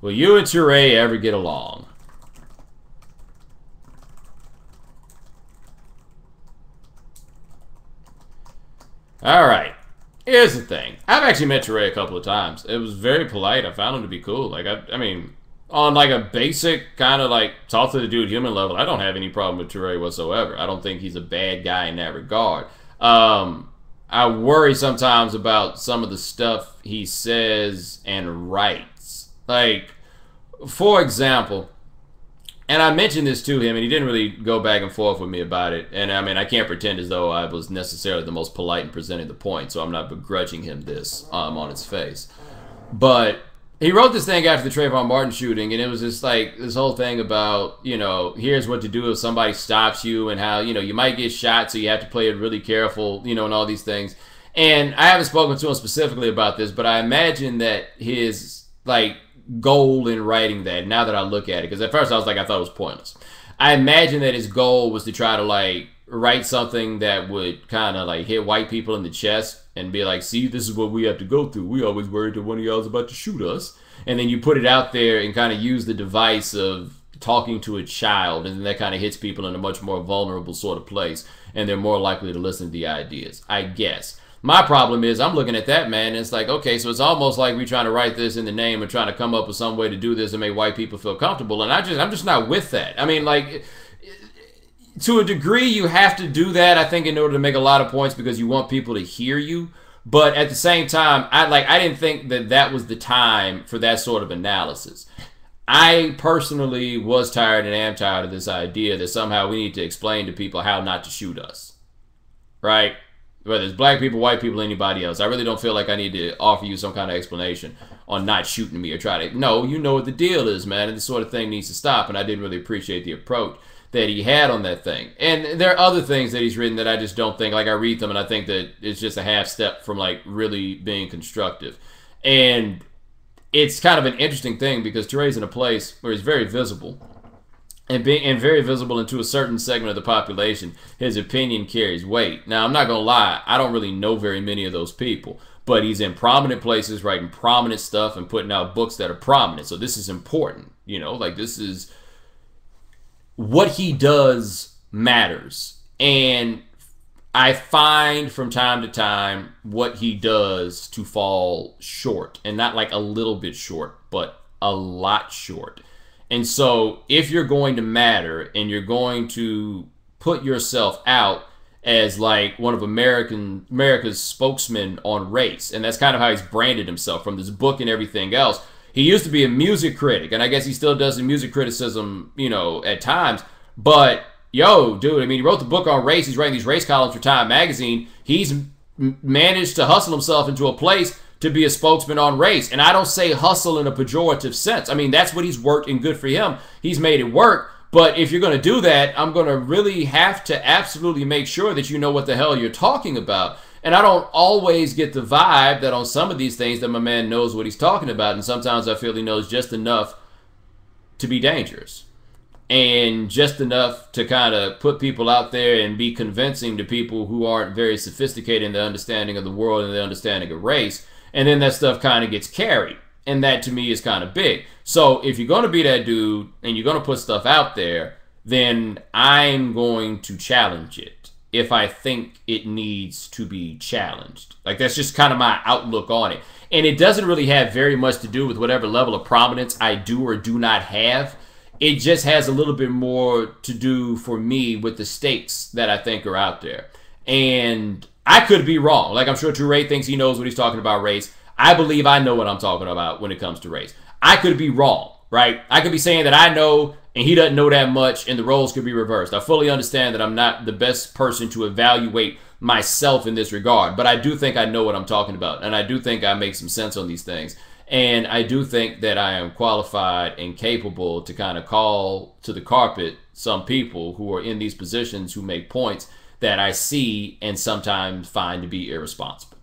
Will you and Toure ever get along? Alright. Here's the thing. I've actually met Toure a couple of times. It was very polite. I found him to be cool. Like, I mean, on like a basic kind of like talk to the dude human level, I don't have any problem with Toure whatsoever. I don't think he's a bad guy in that regard. I worry sometimes about some of the stuff he says and writes. Like, for example, and I mentioned this to him, and he didn't really go back and forth with me about it. And I mean, I can't pretend as though I was necessarily the most polite in presenting the point, so I'm not begrudging him this on its face. But he wrote this thing after the Trayvon Martin shooting, and it was just like this whole thing about, you know, here's what to do if somebody stops you, and how, you know, you might get shot, so you have to play it really careful, you know, and all these things. And I haven't spoken to him specifically about this, but I imagine that his, like, goal in writing that, now that I look at it, because at first I was like, I thought it was pointless. I imagine that his goal was to try to, like, write something that would kind of, like, hit white people in the chest and be like, see, this is what we have to go through. We always worried that one of y'all is about to shoot us. And then you put it out there and kind of use the device of talking to a child, and then that kind of hits people in a much more vulnerable sort of place, and they're more likely to listen to the ideas, I guess. My problem is I'm looking at that, man, and it's like, okay, so it's almost like we're trying to write this in the name and trying to come up with some way to do this and make white people feel comfortable, and I'm just not with that. I mean, like, to a degree, you have to do that, I think, in order to make a lot of points because you want people to hear you. But at the same time, I didn't think that that was the time for that sort of analysis. I personally was tired and am tired of this idea that somehow we need to explain to people how not to shoot us, right? Whether it's black people, white people, anybody else. I really don't feel like I need to offer you some kind of explanation on not shooting me or try to... No, you know what the deal is, man, and this sort of thing needs to stop, and I didn't really appreciate the approach that he had on that thing. And there are other things that he's written that I just don't think, like, I read them and I think that it's just a half step from, like, really being constructive. And it's kind of an interesting thing because Toure's in a place where he's very visible. And very visible into a certain segment of the population, his opinion carries weight. Now, I'm not going to lie, I don't really know very many of those people. But he's in prominent places, writing prominent stuff and putting out books that are prominent. So this is important, you know, like this is... What he does matters. And I find from time to time what he does to fall short. And not like a little bit short, but a lot short. And so if you're going to matter and you're going to put yourself out as like one of America's spokesmen on race, and that's kind of how he's branded himself from this book and everything else. He used to be a music critic, and I guess he still does the music criticism, you know, at times. But, yo, dude, I mean, he wrote the book on race. He's writing these race columns for Time Magazine. He's managed to hustle himself into a place to be a spokesman on race. And I don't say hustle in a pejorative sense. I mean, that's what he's worked, and good for him. He's made it work. But if you're going to do that, I'm going to really have to absolutely make sure that you know what the hell you're talking about. And I don't always get the vibe that on some of these things that my man knows what he's talking about. And sometimes I feel he knows just enough to be dangerous. And just enough to kind of put people out there and be convincing to people who aren't very sophisticated in their understanding of the world and their understanding of race. And then that stuff kind of gets carried. And that to me is kind of big. So if you're going to be that dude and you're going to put stuff out there, then I'm going to challenge it if I think it needs to be challenged. Like, that's just kind of my outlook on it. And it doesn't really have very much to do with whatever level of prominence I do or do not have. It just has a little bit more to do for me with the stakes that I think are out there. And I could be wrong. Like, I'm sure Toure thinks he knows what he's talking about race. I believe I know what I'm talking about when it comes to race. I could be wrong, right? I could be saying that I know and he doesn't know that much, and the roles could be reversed. I fully understand that I'm not the best person to evaluate myself in this regard, but I do think I know what I'm talking about, and I do think I make some sense on these things. And I do think that I am qualified and capable to kind of call to the carpet some people who are in these positions who make points that I see and sometimes find to be irresponsible.